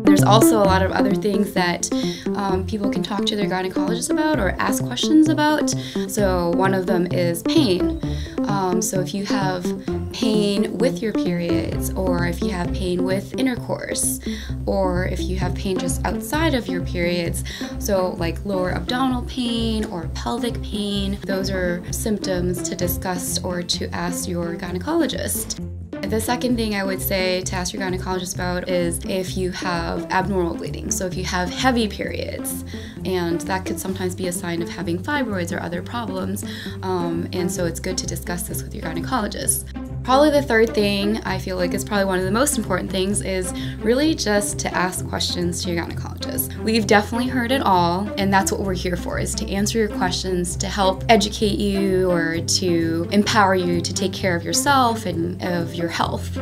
There's also a lot of other things that people can talk to their gynecologist about or ask questions about. So one of them is pain. So if you have pain with your periods, or if you have pain with intercourse, or if you have pain just outside of your periods, so like lower abdominal pain or pelvic pain, those are symptoms to discuss or to ask your gynecologist. The second thing I would say to ask your gynecologist about is if you have abnormal bleeding. So if you have heavy periods, and that could sometimes be a sign of having fibroids or other problems, and so it's good to discuss this with your gynecologist. Probably the third thing I feel like is probably one of the most important things is really just to ask questions to your gynecologist. We've definitely heard it all, and that's what we're here for, is to answer your questions, to help educate you or to empower you to take care of yourself and of your health.